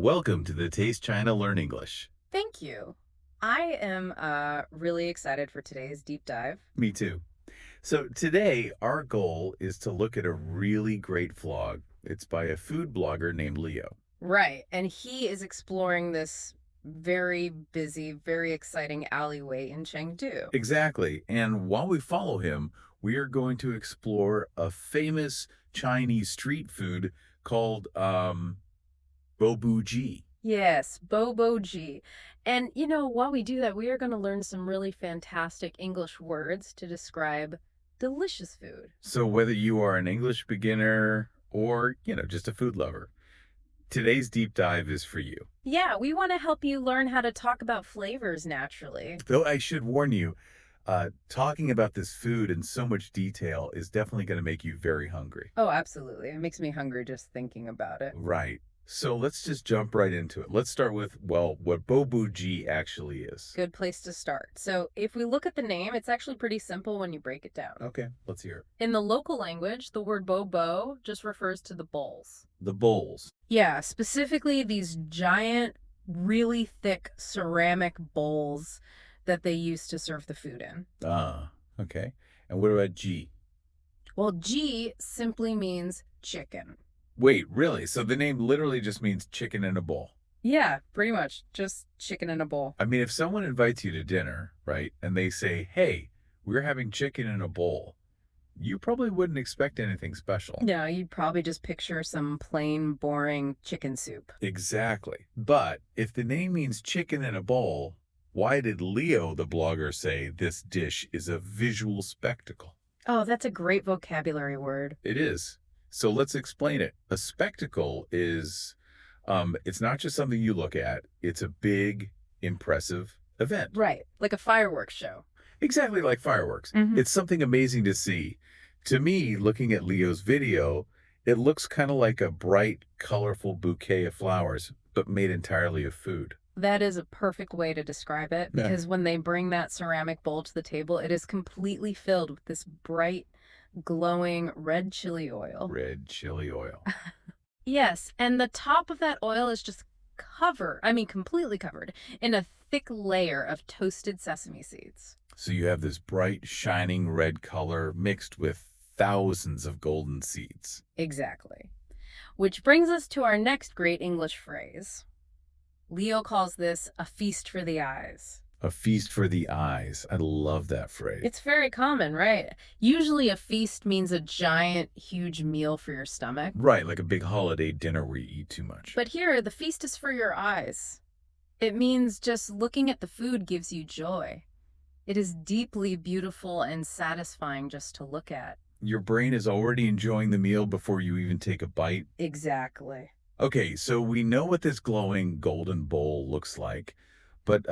Welcome to the Taste China Learn English. Thank you. I am really excited for today's deep dive. Me too. So today, our goal is to look at a really great vlog. It's by a food blogger named Leo. Right. And he is exploring this very busy, very exciting alleyway in Chengdu. Exactly. And while we follow him, we are going to explore a famous Chinese street food called bobuji. Yes, Bobo G. And, while we do that, we are going to learn some really fantastic English words to describe delicious food. So whether you are an English beginner or, just a food lover, today's deep dive is for you. Yeah, we want to help you learn how to talk about flavors naturally. Though I should warn you, talking about this food in so much detail is definitely going to make you very hungry. Oh, absolutely. It makes me hungry just thinking about it. Right. So let's just jump right into it. Let's start with, well, what bobuji actually is. Good place to start. So if we look at the name, it's actually pretty simple when you break it down. Okay, let's hear it. In the local language, the word bobo just refers to the bowls. The bowls. Yeah, specifically these giant, really thick ceramic bowls that they use to serve the food in. Ah, okay. And what about G? Well, G simply means chicken. Wait, really? So the name literally just means chicken in a bowl. Yeah, pretty much. Just chicken in a bowl. I mean, if someone invites you to dinner, right, and they say, hey, we're having chicken in a bowl, you probably wouldn't expect anything special. No, you'd probably just picture some plain, boring chicken soup. Exactly. But if the name means chicken in a bowl, why did Leo, the blogger, say this dish is a visual spectacle? Oh, that's a great vocabulary word. It is. So let's explain it. A spectacle is, it's not just something you look at. It's a big, impressive event. Right, like a fireworks show. Exactly like fireworks. Mhm. It's something amazing to see. To me, looking at Leo's video, it looks kind of like a bright, colorful bouquet of flowers, but made entirely of food. That is a perfect way to describe it Yeah. because when they bring that ceramic bowl to the table, it is completely filled with this bright, glowing red chili oil. Red chili oil. Yes, and the top of that oil is just completely covered in a thick layer of toasted sesame seeds. So you have this bright, shining red color mixed with thousands of golden seeds. Exactly. Which brings us to our next great English phrase. Leo calls this a feast for the eyes. A feast for the eyes. I love that phrase. It's very common, right? Usually a feast means a giant, huge meal for your stomach. Right, like a big holiday dinner where you eat too much. But here, the feast is for your eyes. It means just looking at the food gives you joy. It is deeply beautiful and satisfying just to look at. Your brain is already enjoying the meal before you even take a bite. Exactly. Okay, so we know what this glowing golden bowl looks like, but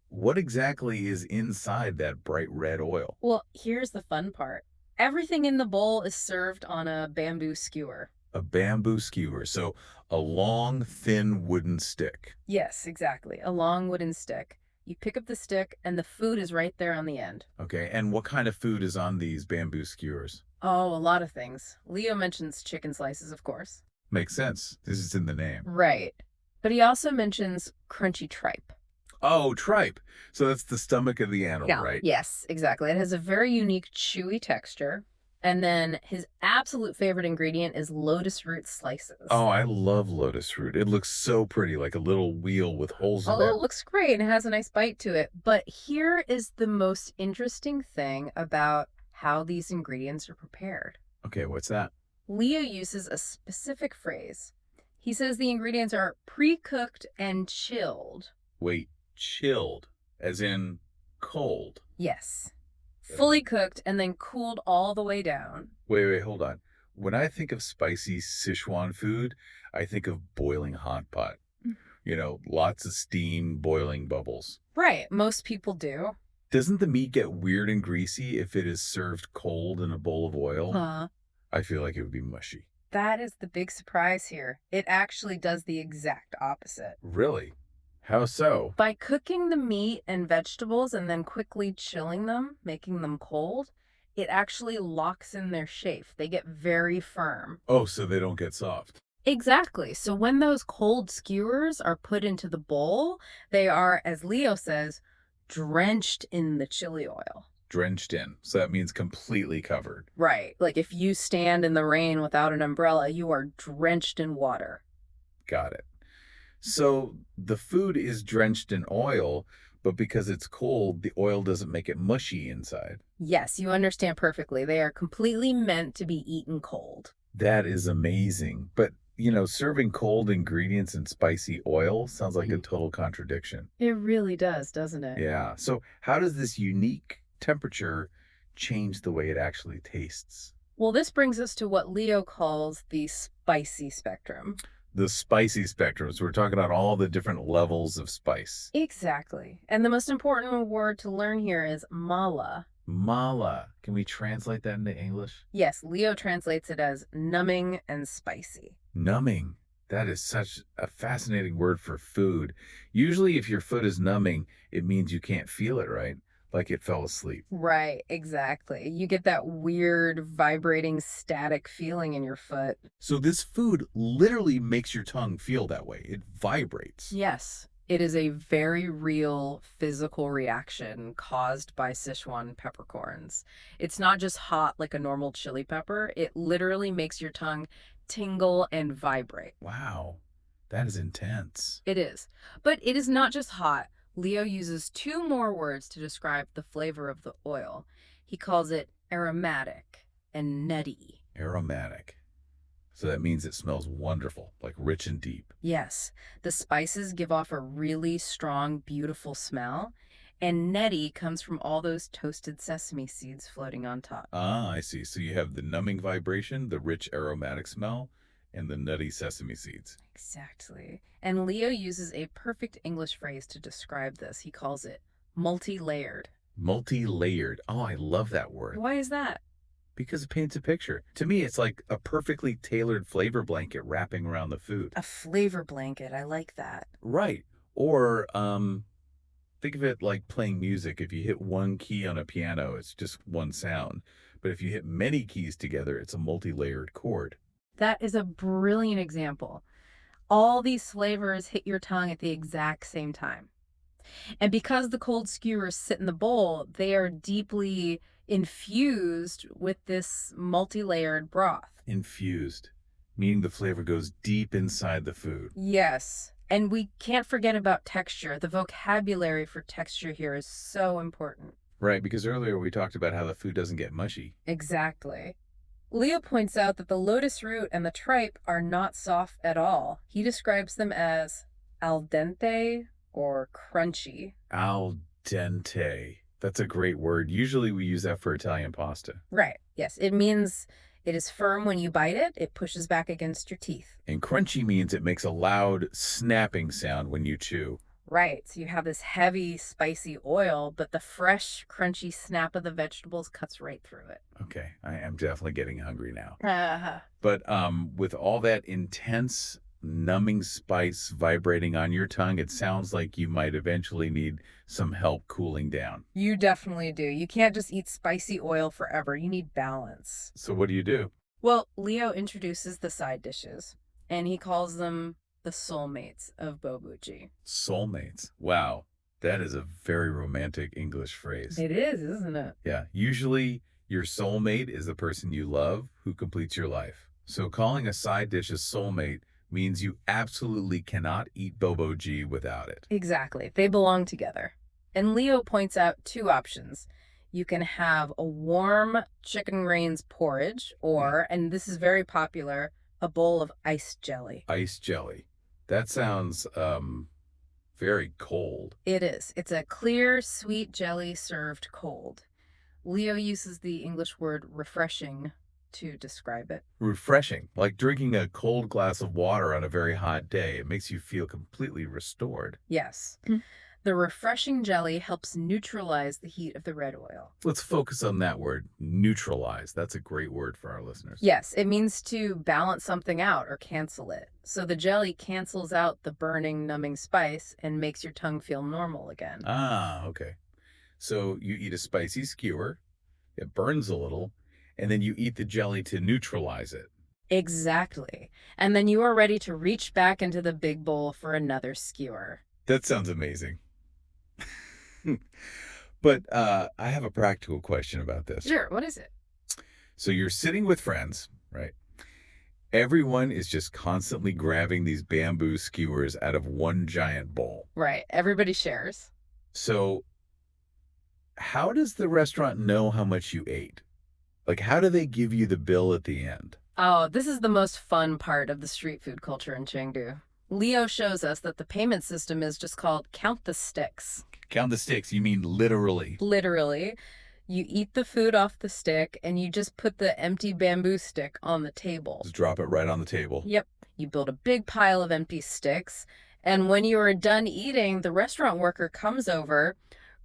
what exactly is inside that bright red oil? Well, here's the fun part. Everything in the bowl is served on a bamboo skewer. A bamboo skewer, so a long, thin wooden stick. Yes, exactly. A long wooden stick. You pick up the stick, and the food is right there on the end. Okay, and what kind of food is on these bamboo skewers? Oh, a lot of things. Leo mentions chicken slices, of course. Makes sense. This is in the name. Right. But he also mentions crunchy tripe. Oh, tripe. So that's the stomach of the animal, Yeah. right? Yes, exactly. It has a very unique chewy texture. And then his absolute favorite ingredient is lotus root slices. Oh, I love lotus root. It looks so pretty, like a little wheel with holes in Although it. it looks great and it has a nice bite to it. But here is the most interesting thing about how these ingredients are prepared. Okay, what's that? Leo uses a specific phrase. He says the ingredients are pre-cooked and chilled. Wait, chilled, as in cold. Yes. Fully cooked and then cooled all the way down. Wait, hold on. When I think of spicy Sichuan food, I think of boiling hot pot. You know, lots of steam, boiling bubbles. Right, most people do. Doesn't the meat get weird and greasy if it is served cold in a bowl of oil? I feel like it would be mushy. That is the big surprise here. It actually does the exact opposite. Really? How so? By cooking the meat and vegetables and then quickly chilling them, making them cold, it actually locks in their shape. They get very firm. Oh, so they don't get soft. Exactly. So when those cold skewers are put into the bowl, they are, as Leo says, drenched in the chili oil. Drenched in. So that means completely covered. Right. Like if you stand in the rain without an umbrella, you are drenched in water. Got it. So the food is drenched in oil, but because it's cold, the oil doesn't make it mushy inside. Yes, you understand perfectly. They are completely meant to be eaten cold. That is amazing. But, serving cold ingredients in spicy oil sounds like a total contradiction. It really does, doesn't it? Yeah. So how does this unique temperature change the way it actually tastes? Well, this brings us to what Leo calls the spicy spectrum. The spicy spectrums. We're talking about all the different levels of spice. Exactly. And the most important word to learn here is mala. Mala. Can we translate that into English? Yes, Leo translates it as numbing and spicy. Numbing. That is such a fascinating word for food. Usually, if your foot is numbing, it means you can't feel it, right? Like it fell asleep. Right, exactly. You get that weird vibrating static feeling in your foot. So, this food literally makes your tongue feel that way. It vibrates. Yes, it is a very real physical reaction caused by Sichuan peppercorns. It's not just hot like a normal chili pepper, it literally makes your tongue tingle and vibrate. Wow, that is intense. It is. But it is not just hot. Leo uses two more words to describe the flavor of the oil. He calls it aromatic and nutty. Aromatic. So, that means it smells wonderful, like rich and deep. Yes, the spices give off a really strong, beautiful smell. And nutty comes from all those toasted sesame seeds floating on top. Ah, I see. So, you have the numbing vibration, the rich aromatic smell, and the nutty sesame seeds. Exactly. And Leo uses a perfect English phrase to describe this. He calls it multi-layered. Multi-layered. Oh, I love that word Why is that? because it paints a picture. To me, it's like a perfectly tailored flavor blanket wrapping around the food. A flavor blanket. I like that. Right. Or think of it like playing music. If you hit one key on a piano, it's just one sound. But if you hit many keys together, it's a multi-layered chord. That is a brilliant example. All these flavors hit your tongue at the exact same time. And because the cold skewers sit in the bowl, they are deeply infused with this multi-layered broth. Infused, meaning the flavor goes deep inside the food. Yes. And we can't forget about texture. The vocabulary for texture here is so important. Right, because earlier we talked about how the food doesn't get mushy. Exactly. Leo points out that the lotus root and the tripe are not soft at all. He describes them as al dente or crunchy. Al dente. That's a great word. Usually we use that for Italian pasta. Right. Yes. It means it is firm when you bite it, it pushes back against your teeth. And crunchy means it makes a loud snapping sound when you chew. Right. So you have this heavy, spicy oil, but the fresh, crunchy snap of the vegetables cuts right through it. Okay, I am definitely getting hungry now. Uh, But with all that intense numbing spice vibrating on your tongue, it sounds like you might eventually need some help cooling down. you definitely do. You can't just eat spicy oil forever. You need balance. So what do you do? Well, Leo introduces the side dishes, and he calls them the soulmates of bobuji. Soulmates. Wow, that is a very romantic English phrase. It is, isn't it? Yeah, usually your soulmate is the person you love who completes your life. So calling a side dish a soulmate means you absolutely cannot eat boboji without it. Exactly. They belong together. And Leo points out two options. You can have a warm chicken grains porridge, or, and this is very popular, a bowl of iced jelly. Ice jelly. That sounds very cold. It is. It's a clear, sweet jelly served cold. Leo uses the English word refreshing to describe it. Refreshing, like drinking a cold glass of water on a very hot day. It makes you feel completely restored. Yes. The refreshing jelly helps neutralize the heat of the red oil. Let's focus on that word, neutralize. That's a great word for our listeners. Yes, it means to balance something out or cancel it. So the jelly cancels out the burning, numbing spice and makes your tongue feel normal again. Ah, okay. So you eat a spicy skewer, it burns a little, and then you eat the jelly to neutralize it. Exactly. And then you are ready to reach back into the big bowl for another skewer. That sounds amazing. But I have a practical question about this. Sure, what is it? So you're sitting with friends, right? Everyone is just constantly grabbing these bamboo skewers out of one giant bowl. Right, everybody shares. So how does the restaurant know how much you ate? Like, how do they give you the bill at the end? Oh, this is the most fun part of the street food culture in Chengdu. Leo shows us that the payment system is just called count the sticks. Count the sticks. You mean literally. Literally, you eat the food off the stick and you just put the empty bamboo stick on the table. Just drop it right on the table. Yep, you build a big pile of empty sticks, and when you are done eating, the restaurant worker comes over,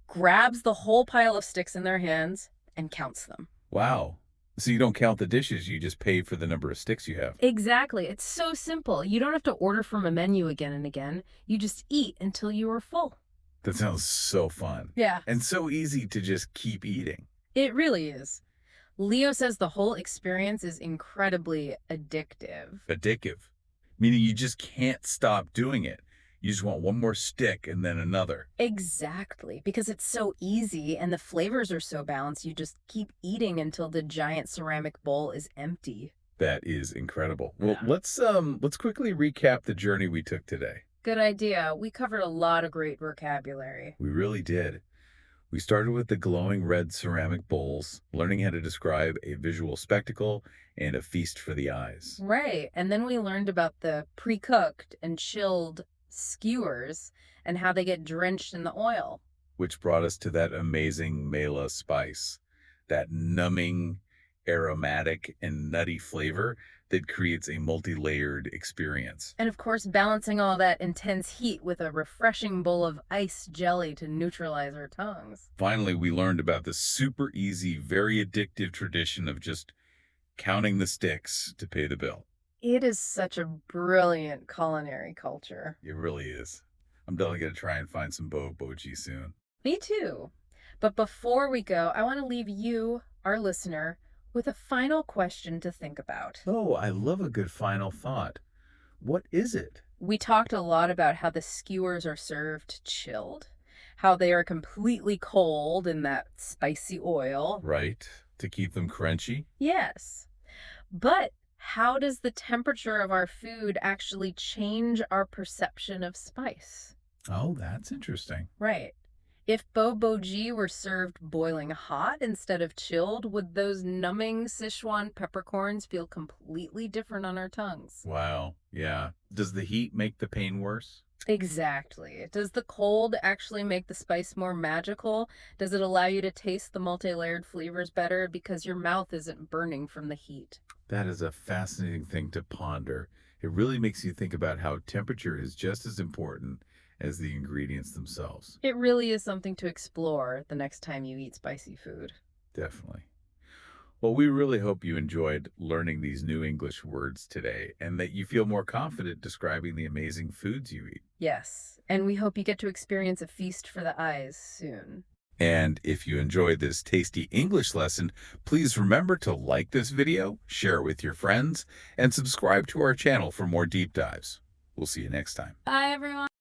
grabs the whole pile of sticks in their hands, and counts them. Wow. So you don't count the dishes, you just pay for the number of sticks you have. Exactly. It's so simple. You don't have to order from a menu again and again. You just eat until you are full. That sounds so fun. Yeah, And so easy to just keep eating. it really is. Leo says the whole experience is incredibly addictive. Addictive. Meaning you just can't stop doing it. You just want one more stick and then another. Exactly, because it's so easy and the flavors are so balanced, you just keep eating until the giant ceramic bowl is empty. That is incredible. Well, Yeah. let's quickly recap the journey we took today. Good idea. We covered a lot of great vocabulary. We really did. We started with the glowing red ceramic bowls, learning how to describe a visual spectacle and a feast for the eyes, Right. And then we learned about the pre-cooked and chilled skewers and how they get drenched in the oil. which brought us to that amazing mela spice, that numbing, aromatic, and nutty flavor that creates a multi-layered experience. And of course, balancing all that intense heat with a refreshing bowl of ice jelly to neutralize our tongues. Finally, we learned about the super easy, very addictive tradition of just counting the sticks to pay the bill. It is such a brilliant culinary culture. It really is. I'm definitely going to try and find some boji soon. Me too. But before we go, I want to leave you, our listener, with a final question to think about. Oh, I love a good final thought. What is it? We talked a lot about how the skewers are served chilled, how they are completely cold in that spicy oil. Right. To keep them crunchy? Yes. But how does the temperature of our food actually change our perception of spice? Oh, that's interesting. Right. If boboji were served boiling hot instead of chilled, would those numbing Sichuan peppercorns feel completely different on our tongues? Wow. Yeah. Does the heat make the pain worse? Exactly. Does the cold actually make the spice more magical? Does it allow you to taste the multi-layered flavors better because your mouth isn't burning from the heat? That is a fascinating thing to ponder. It really makes you think about how temperature is just as important as the ingredients themselves. It really is something to explore the next time you eat spicy food. Definitely. Well, we really hope you enjoyed learning these new English words today and that you feel more confident describing the amazing foods you eat. Yes, and we hope you get to experience a feast for the eyes soon. And if you enjoyed this tasty English lesson, please remember to like this video, share it with your friends, and subscribe to our channel for more deep dives. We'll see you next time. Bye, everyone.